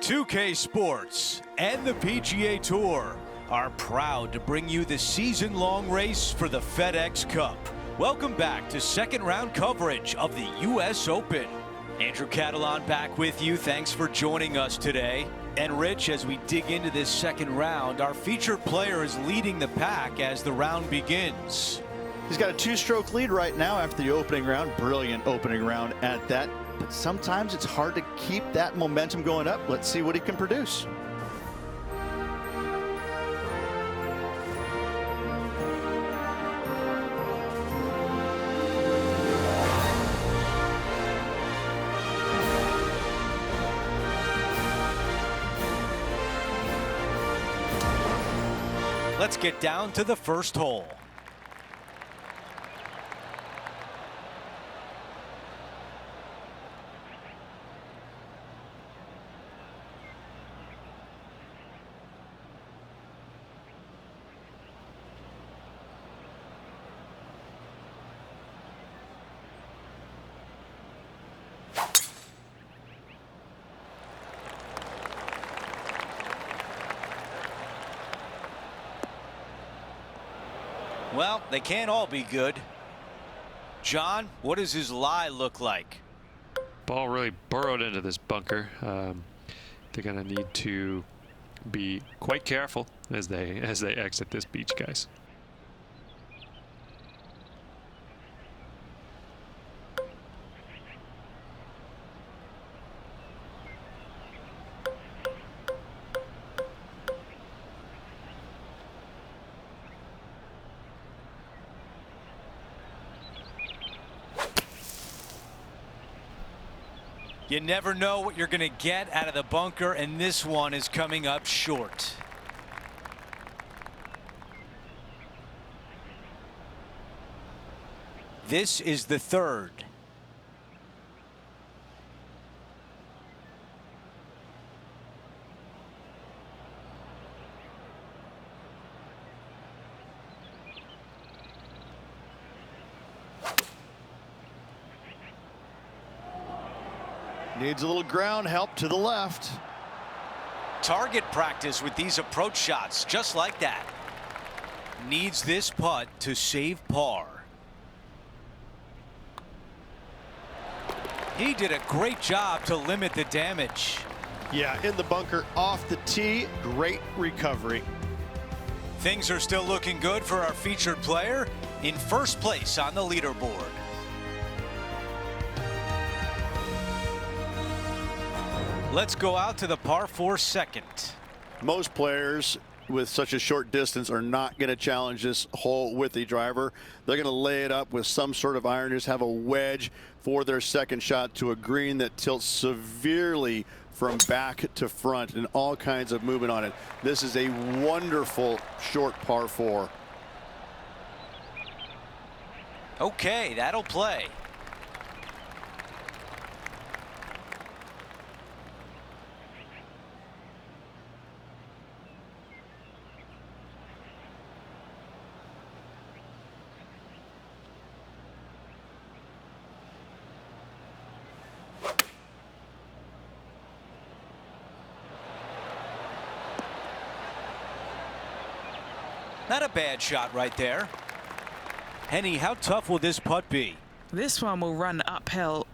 2K Sports and the PGA Tour are proud to bring you the season-long race for the FedEx Cup. Welcome back to second round coverage of the U.S. Open. Andrew Catalan back with you. Thanks for joining us today. And Rich, as we dig into this second round, our featured player is leading the pack as the round begins. He's got a two-stroke lead right now after the opening round. Brilliant opening round at that. But sometimes it's hard to keep that momentum going up. Let's see what he can produce. Let's get down to the first hole. Well, they can't all be good. John, what does his lie look like? Ball really burrowed into this bunker. They're going to need to be quite careful as they exit this beach, guys. You never know what you're going to get out of the bunker, and this one is coming up short. This is the third. Needs a little ground help to the left. Target practice with these approach shots, just like that. Needs this putt to save par. He did a great job to limit the damage. Yeah, in the bunker off the tee. Great recovery. Things are still looking good for our featured player in first place on the leaderboard. Let's go out to the par 4 second. Most players with such a short distance are not going to challenge this hole with the driver. They're going to lay it up with some sort of iron, just have a wedge for their second shot to a green that tilts severely from back to front and all kinds of movement on it. This is a wonderful short par 4. Okay, that'll play. Not a bad shot right there. Henny, how tough will this putt be? This one will run uphill.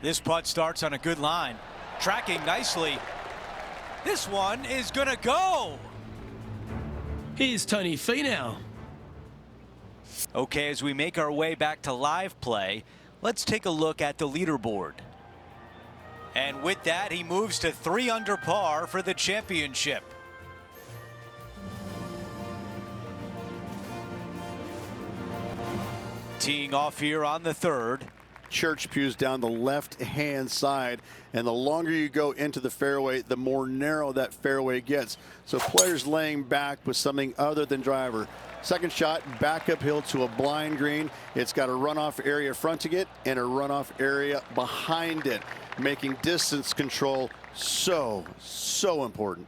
This putt starts on a good line. Tracking nicely. This one is gonna go. Here's Tony Finau. Okay, as we make our way back to live play, let's take a look at the leaderboard. And with that, he moves to 3 under par for the championship. Teeing off here on the third. Church pews down the left-hand side, and the longer you go into the fairway, the more narrow that fairway gets. So players laying back with something other than driver. Second shot back uphill to a blind green. It's got a runoff area fronting it and a runoff area behind it, making distance control so important.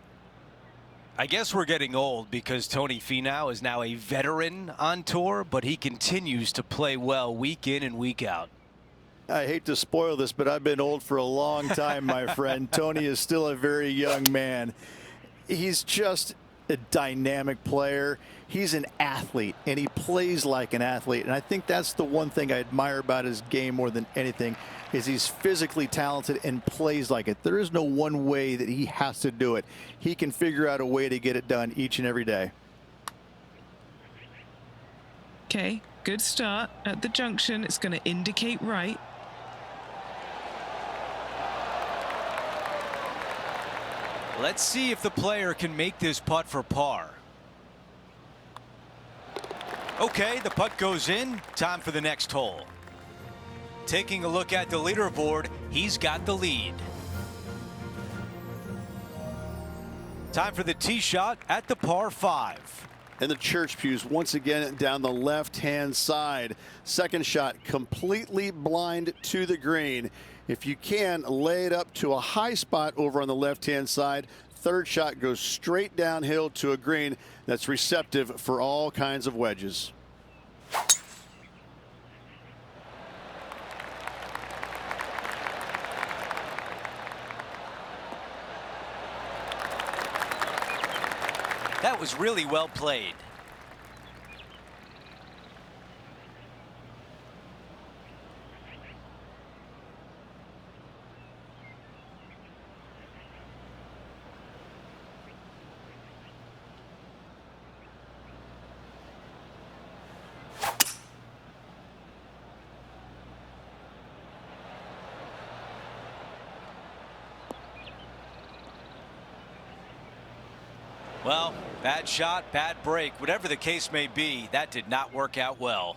I guess we're getting old because Tony Finau is now a veteran on tour, but he continues to play well week in and week out. I hate to spoil this, but I've been old for a long time, my friend. Tony is still a very young man. He's just a dynamic player. He's an athlete, and he plays like an athlete. And I think that's the one thing I admire about his game more than anything, is he's physically talented and plays like it. There is no one way that he has to do it. He can figure out a way to get it done each and every day. Okay, good start at the junction. It's going to indicate right. Let's see if the player can make this putt for par. Okay, the putt goes in. Time for the next hole. Taking a look at the leaderboard, he's got the lead. Time for the tee shot at the par 5. And the church pews once again down the left-hand side. Second shot completely blind to the green. If you can, lay it up to a high spot over on the left-hand side. Third shot goes straight downhill to a green that's receptive for all kinds of wedges. That was really well played. Well, bad shot, bad break, whatever the case may be, that did not work out well.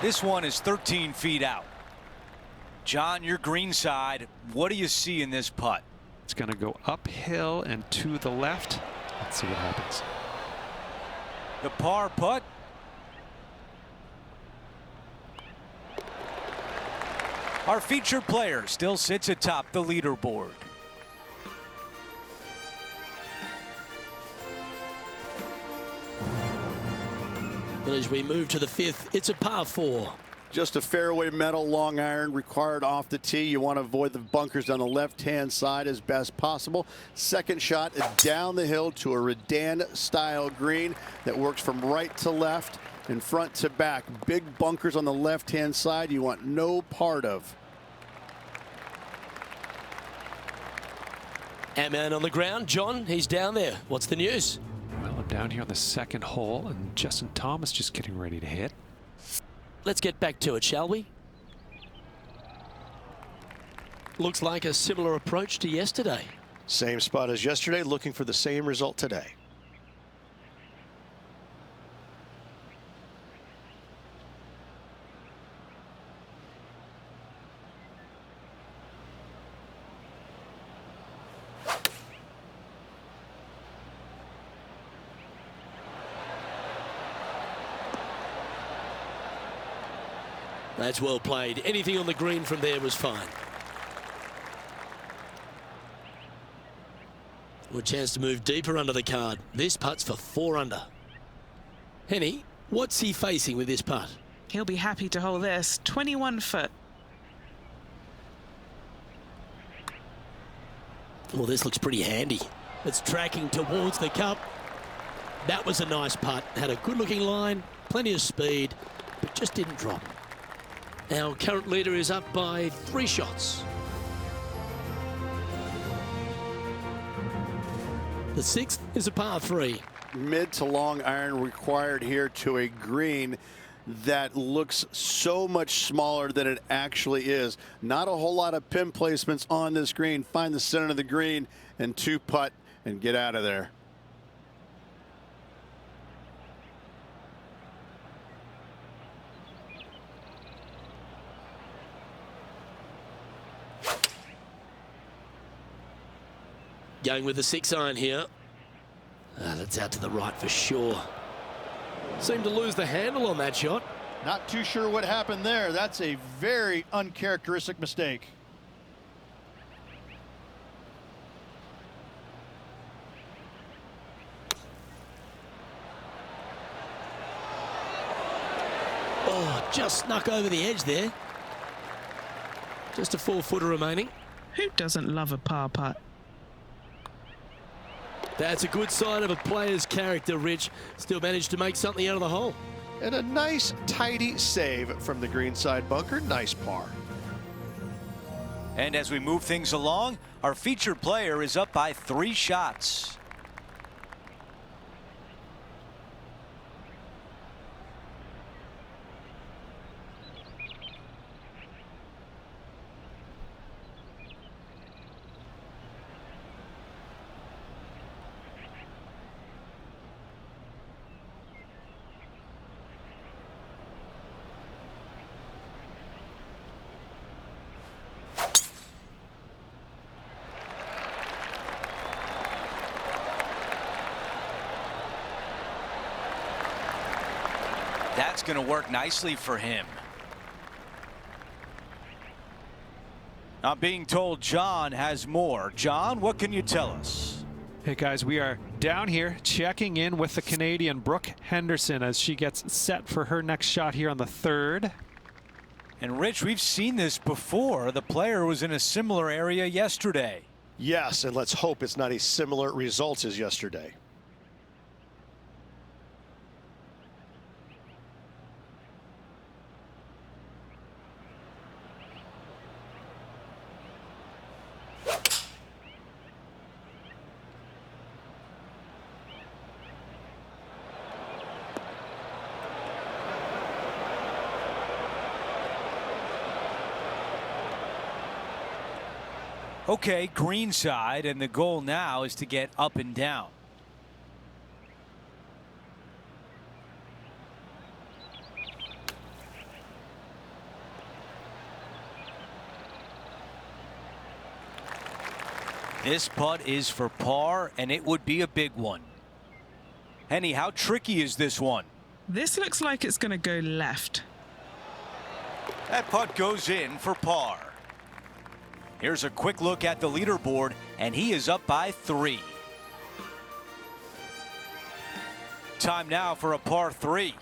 This one is 13 feet out. John, your green side, what do you see in this putt? It's going to go uphill and to the left. Let's see what happens. The par putt. Our featured player still sits atop the leaderboard. But as we move to the 5th, it's a par 4. Just a fairway metal long iron required off the tee. You want to avoid the bunkers on the left-hand side as best possible. Second shot down the hill to a Redan-style green that works from right to left and front to back. Big bunkers on the left-hand side you want no part of. Aman on the ground. John, he's down there. What's the news? Well, I'm down here on the second hole, and Justin Thomas just getting ready to hit. Let's get back to it, shall we? Looks like a similar approach to yesterday. Same spot as yesterday, looking for the same result today. That's well played. Anything on the green from there was fine. A chance to move deeper under the card. This putt's for 4 under. Henny, what's he facing with this putt? He'll be happy to hold this. 21 foot. Well, this looks pretty handy. It's tracking towards the cup. That was a nice putt. Had a good looking line, plenty of speed, but just didn't drop. Our current leader is up by 3 shots. The 6th is a par 3. Mid to long iron required here to a green that looks so much smaller than it actually is. Not a whole lot of pin placements on this green. Find the center of the green and 2 putt and get out of there. Going with the 6-iron here. That's out to the right for sure. Seemed to lose the handle on that shot. Not too sure what happened there. That's a very uncharacteristic mistake. Oh, just snuck over the edge there. Just a 4-footer remaining. Who doesn't love a par putt? That's a good sign of a player's character, Rich. Still managed to make something out of the hole. And a nice, tidy save from the greenside bunker. Nice par. And as we move things along, our featured player is up by 3 shots. That's going to work nicely for him. I'm being told John has more. John, what can you tell us? Hey guys, we are down here checking in with the Canadian Brooke Henderson as she gets set for her next shot here on the 3rd. And Rich, we've seen this before. The player was in a similar area yesterday. Yes, and let's hope it's not a similar result as yesterday. Okay, green side, and the goal now is to get up and down. This putt is for par, and it would be a big one. Henny, how tricky is this one? This looks like it's going to go left. That putt goes in for par. Here's a quick look at the leaderboard, and he is up by 3. Time now for a par 3.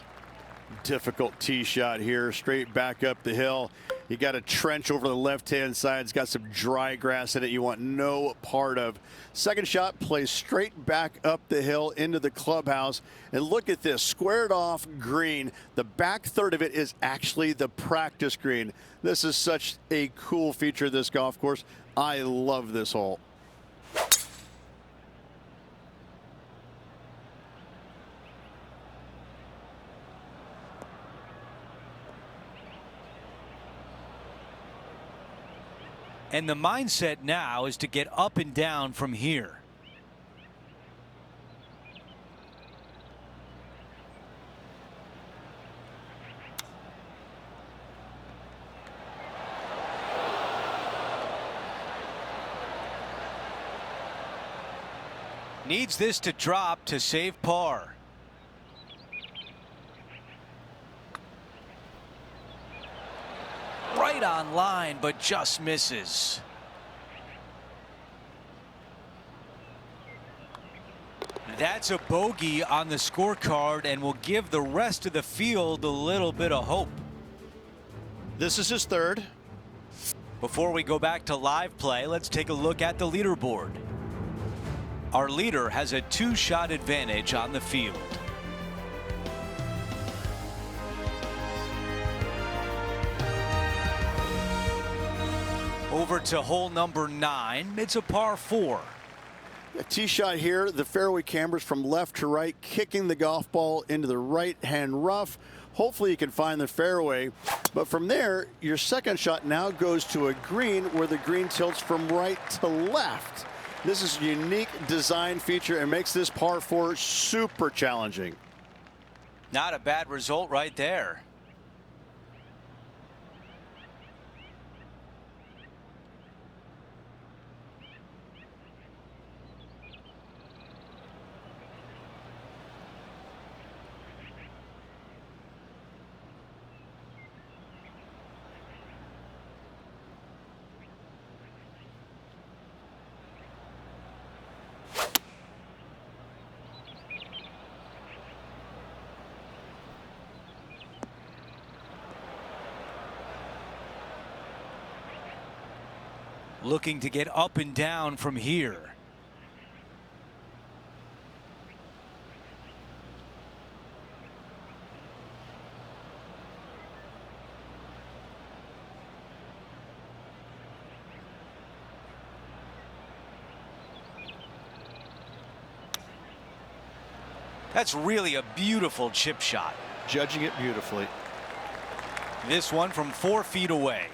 Difficult tee shot here, straight back up the hill. You got a trench over the left-hand side. It's got some dry grass in it you want no part of. Second shot plays straight back up the hill into the clubhouse. And look at this, squared off green. The back third of it is actually the practice green. This is such a cool feature of this golf course. I love this hole. And the mindset now is to get up and down from here. Needs this to drop to save par. Right on line, but just misses. That's a bogey on the scorecard and will give the rest of the field a little bit of hope. This is his 3rd. Before we go back to live play, let's take a look at the leaderboard. Our leader has a 2-shot advantage on the field. Over to hole number 9. It's a par 4. A tee shot here. The fairway cambers from left to right, kicking the golf ball into the right-hand rough. Hopefully you can find the fairway. But from there, your second shot now goes to a green where the green tilts from right to left. This is a unique design feature and makes this par 4 super challenging. Not a bad result right there. looking to get up and down from here. That's really a beautiful chip shot. Judging it beautifully. This one from 4 feet away.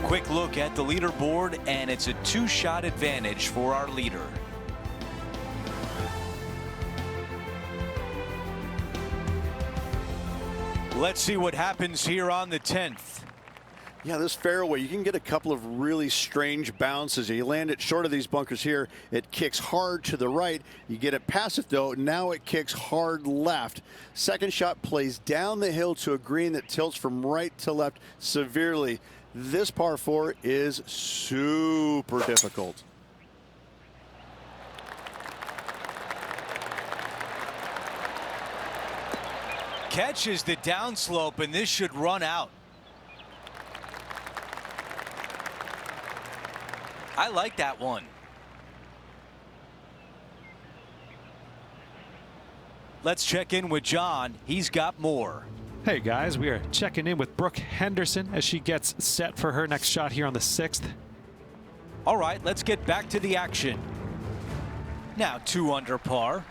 Quick look at the leaderboard, and it's a 2-shot advantage for our leader. Let's see what happens here on the 10th. Yeah, this fairway, you can get a couple of really strange bounces. You land it short of these bunkers here, it kicks hard to the right. You get it past it though, now it kicks hard left. Second shot plays down the hill to a green that tilts from right to left severely. This par 4 is super difficult. Catches the downslope, and this should run out. I like that one. Let's check in with John. He's got more. Hey guys, we are checking in with Brooke Henderson as she gets set for her next shot here on the 6th. All right, let's get back to the action. Now 2 under par.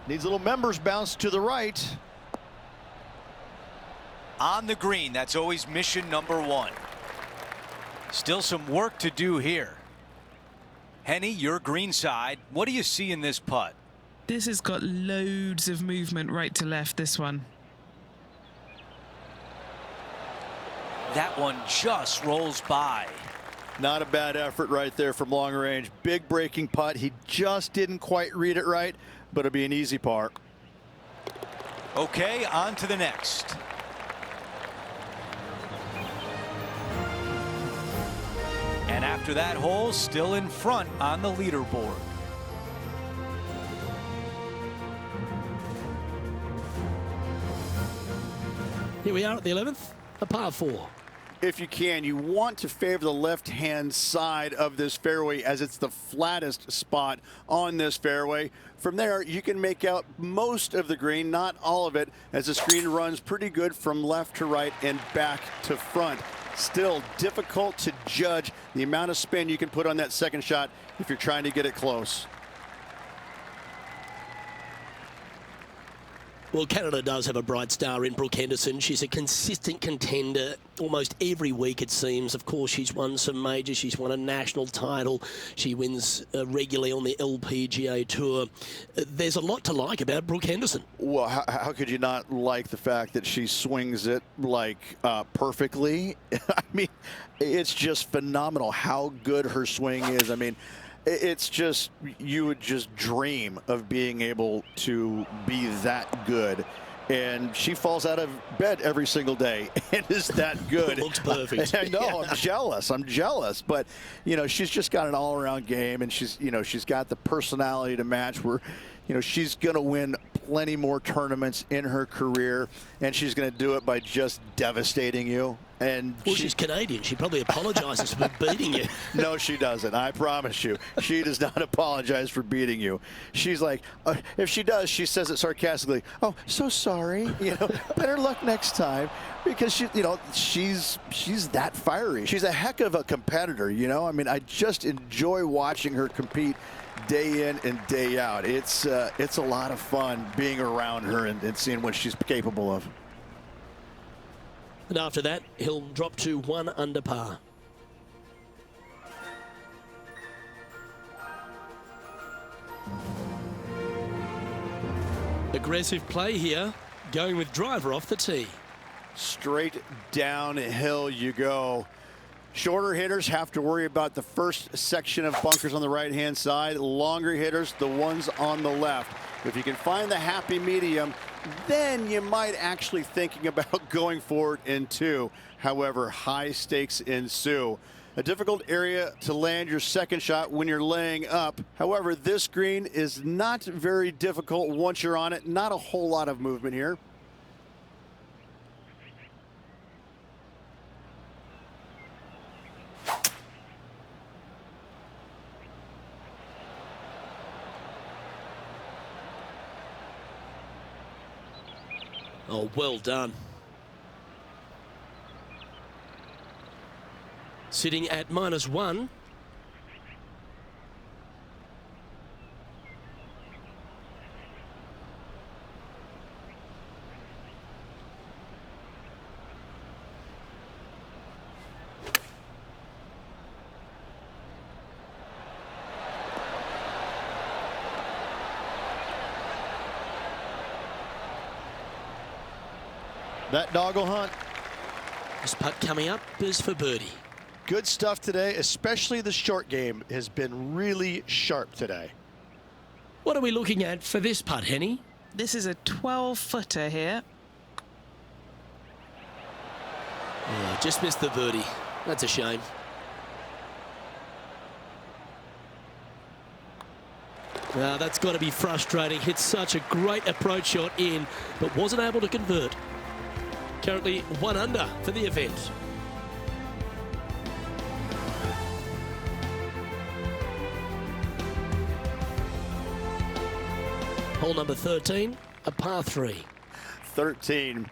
Needs a little members bounce to the right. On the green, that's always mission number 1. Still some work to do here. Henny, your green side. What do you see in this putt? This has got loads of movement right to left, this one. That one just rolls by. Not a bad effort right there from long range. Big breaking putt. He just didn't quite read it right, but it'll be an easy par. Okay, on to the next. And after that hole, still in front on the leaderboard. Here we are at the 11th, a par 4. If you can, you want to favor the left-hand side of this fairway as it's the flattest spot on this fairway. From there, you can make out most of the green, not all of it, as the screen runs pretty good from left to right and back to front. Still difficult to judge the amount of spin you can put on that second shot if you're trying to get it close. Well, Canada does have a bright star in Brooke Henderson. She's a consistent contender almost every week, it seems. Of course, she's won some majors. She's won a national title. She wins regularly on the LPGA Tour. There's a lot to like about Brooke Henderson. Well, how could you not like the fact that she swings it like perfectly? I mean, it's just phenomenal how good her swing is. I mean, it's just, you would just dream of being able to be that good. And she falls out of bed every single day and is that good. Looks perfect. I know, I'm jealous. I'm jealous. But, you know, she's just got an all-around game, and she's, you know, she's got the personality to match where, you know, she's going to win plenty more tournaments in her career, and she's going to do it by just devastating you. And well, she's Canadian. She probably apologizes for beating you. No, she doesn't. I promise you. She does not apologize for beating you. She's like, if she does, she says it sarcastically. Oh, so sorry. You know, better luck next time. Because she, you know, she's that fiery. She's a heck of a competitor. You know, I mean, I just enjoy watching her compete day in and day out. It's a lot of fun being around her and seeing what she's capable of. And after that, he'll drop to 1 under par. Aggressive play here, going with driver off the tee. Straight downhill you go. Shorter hitters have to worry about the first section of bunkers on the right-hand side. Longer hitters, the ones on the left. If you can find the happy medium, then you might actually thinking about going for it in two. However, high stakes ensue. A difficult area to land your second shot when you're laying up. However, this green is not very difficult once you're on it. Not a whole lot of movement here. Oh, well done. Sitting at -1. That dog will hunt. This putt coming up is for birdie. Good stuff today, especially the short game has been really sharp today. What are we looking at for this putt, Henny? This is a 12-footer here. Yeah, just missed the birdie. That's a shame. Now that's got to be frustrating. Hit such a great approach shot in, but wasn't able to convert. Currently 1 under for the event. Hole number 13, a par 3. 13.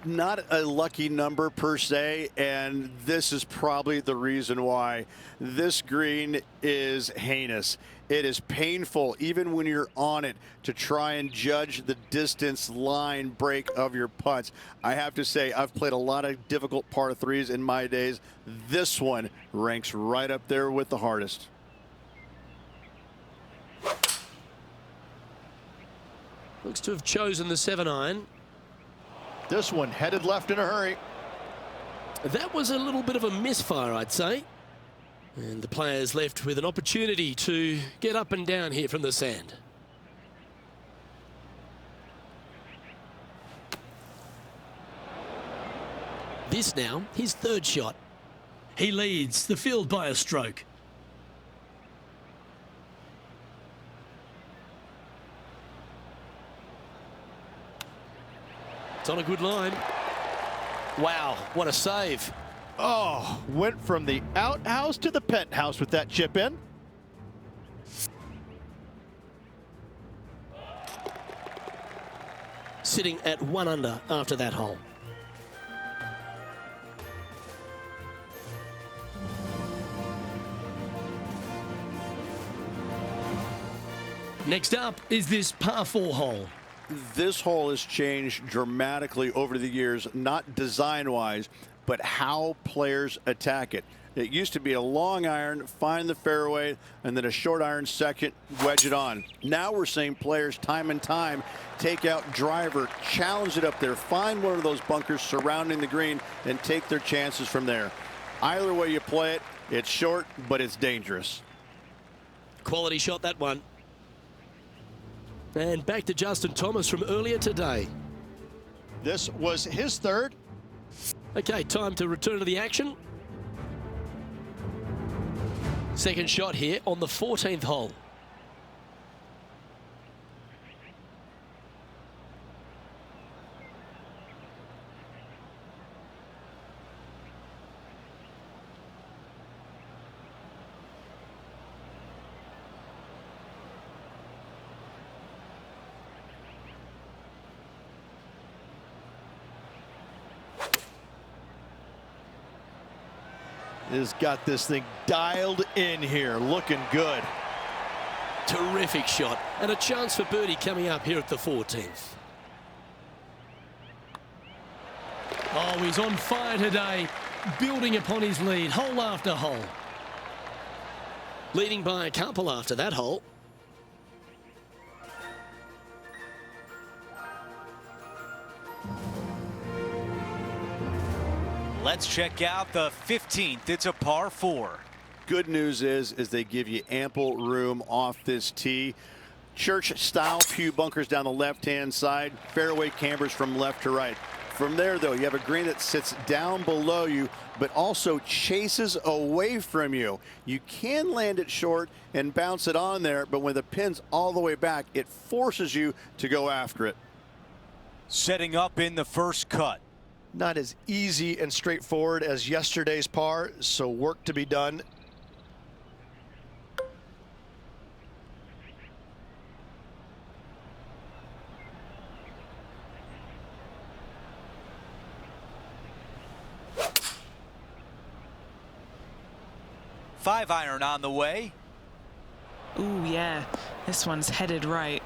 Not a lucky number per se, and this is probably the reason why. This green is heinous. It is painful, even when you're on it, to try and judge the distance line break of your putts. I have to say, I've played a lot of difficult par 3s in my days. This one ranks right up there with the hardest. Looks to have chosen the 7-iron. This one headed left in a hurry. That was a little bit of a misfire, I'd say. And the players left with an opportunity to get up and down here from the sand. This now, his third shot. He leads the field by a stroke. It's on a good line. Wow, what a save. Oh, went from the outhouse to the penthouse with that chip in. Sitting at 1 under after that hole. Next up is this par 4 hole. This hole has changed dramatically over the years, not design-wise, but how players attack it. It used to be a long iron, find the fairway, and then a short iron second, wedge it on. Now we're seeing players time and time take out driver, challenge it up there, find one of those bunkers surrounding the green, and take their chances from there. Either way you play it, it's short, but it's dangerous. Quality shot, that one. And back to Justin Thomas from earlier today. This was his third. Okay, time to return to the action. Second shot here on the 14th hole. Has got this thing dialed in here, looking good. Terrific shot, and a chance for birdie coming up here at the 14th. Oh, he's on fire today, building upon his lead, hole after hole. Leading by a couple after that hole. Let's check out the 15th. It's a par 4. Good news is they give you ample room off this tee. Church-style pew bunkers down the left-hand side, fairway cambers from left to right. From there, though, you have a green that sits down below you, but also chases away from you. You can land it short and bounce it on there, but when the pin's all the way back, it forces you to go after it. Setting up in the first cut. Not as easy and straightforward as yesterday's par, so work to be done. Five iron on the way. Ooh, yeah. This one's headed right.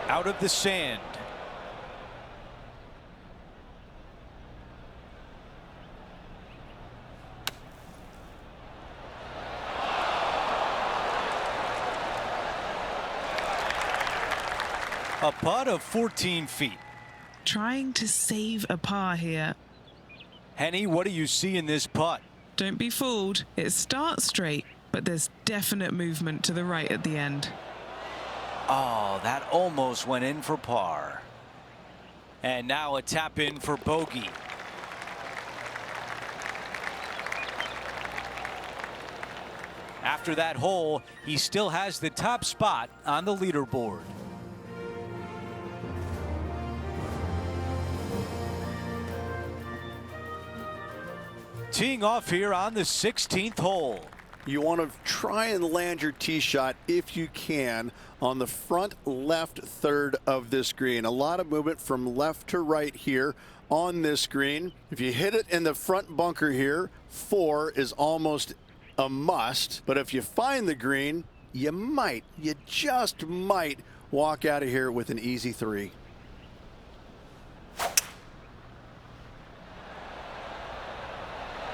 Out of the sand. A putt of 14 feet. Trying to save a par here. Henny, what do you see in this putt? Don't be fooled. It starts straight, but there's definite movement to the right at the end. Oh, that almost went in for par. And now a tap in for bogey. After that hole, he still has the top spot on the leaderboard. Teeing off here on the 16th hole. You want to try and land your tee shot if you can on the front left third of this green. A lot of movement from left to right here on this green. If you hit it in the front bunker here, 4 is almost a must. But if you find the green, you just might walk out of here with an easy 3.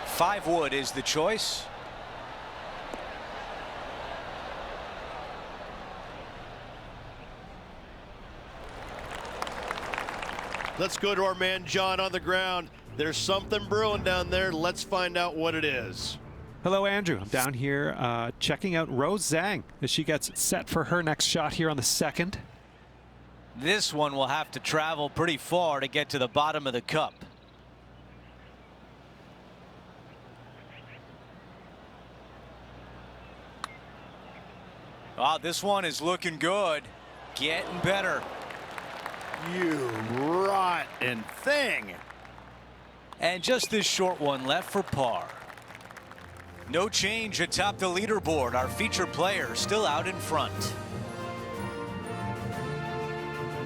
Five wood is the choice. Let's go to our man John on the ground. There's something brewing down there. Let's find out what it is. Hello, Andrew. I'm down here checking out Rose Zhang as she gets set for her next shot here on the 2nd. This one will have to travel pretty far to get to the bottom of the cup. Oh, this one is looking good. Getting better. You rotten thing. And just this short one left for par. No change atop the leaderboard. Our featured player still out in front.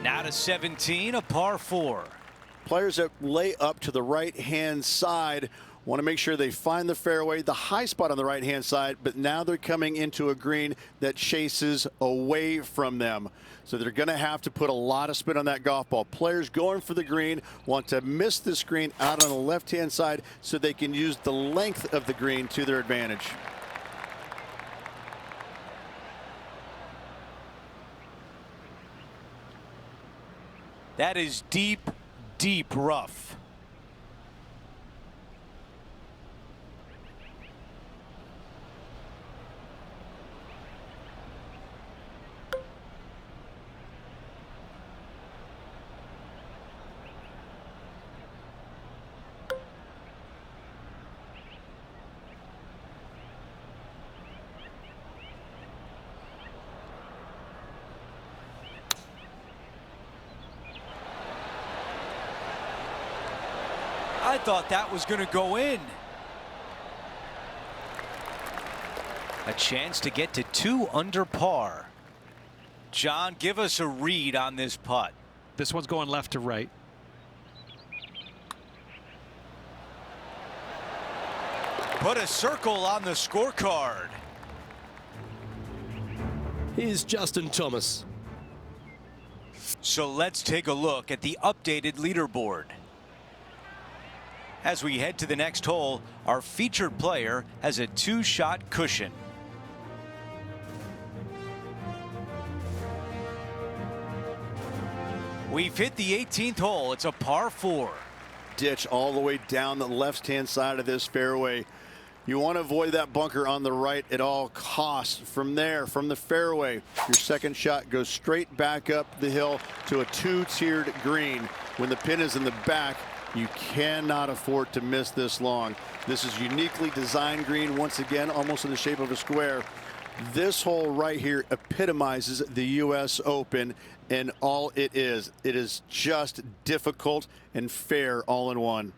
Now to 17, a par 4. Players that lay up to the right-hand side want to make sure they find the fairway, the high spot on the right-hand side, but now they're coming into a green that chases away from them. So they're going to have to put a lot of spin on that golf ball. Players going for the green want to miss this green out on the left-hand side so they can use the length of the green to their advantage. That is deep, deep rough. I thought that was going to go in. A chance to get to 2 under par. John, give us a read on this putt. This one's going left to right. Put a circle on the scorecard. Here's Justin Thomas. So let's take a look at the updated leaderboard. As we head to the next hole, our featured player has a 2-shot cushion. We've hit the 18th hole. It's a par 4. ditch all the way down the left-hand side of this fairway. You want to avoid that bunker on the right at all costs. From there, from the fairway, your second shot goes straight back up the hill to a 2-tiered green. When the pin is in the back, you cannot afford to miss this long. This is uniquely designed green, once again, almost in the shape of a square. This hole right here epitomizes the U.S. Open and all it is. It is just difficult and fair all in one.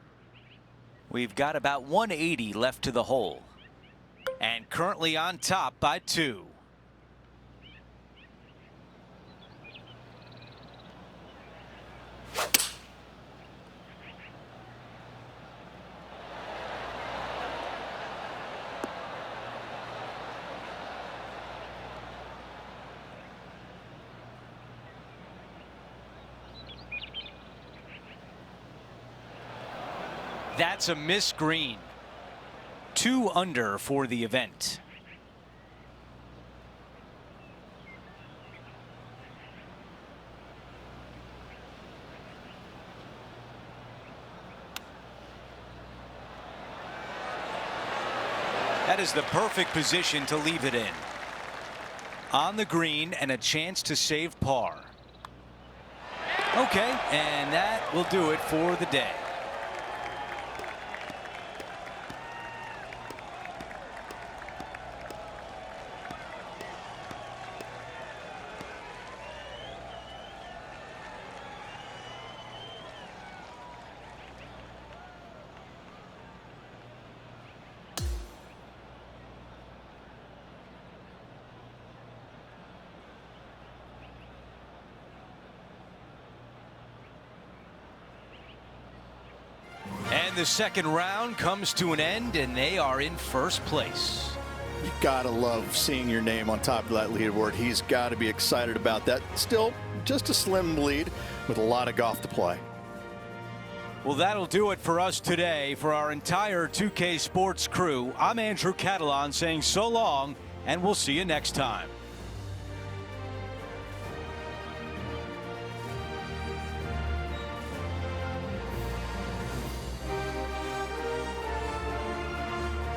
We've got about 180 left to the hole. And currently on top by 2. That's a missed green. 2 under for the event. That is the perfect position to leave it in. On the green and a chance to save par. Okay, and that will do it for the day. And the second round comes to an end, and they are in first place. You gotta love seeing your name on top of that leaderboard. He's got to be excited about that. Still just a slim lead with a lot of golf to play. Well, that'll do it for us today. For our entire 2K Sports crew, I'm Andrew Catalan saying so long, and we'll see you next time.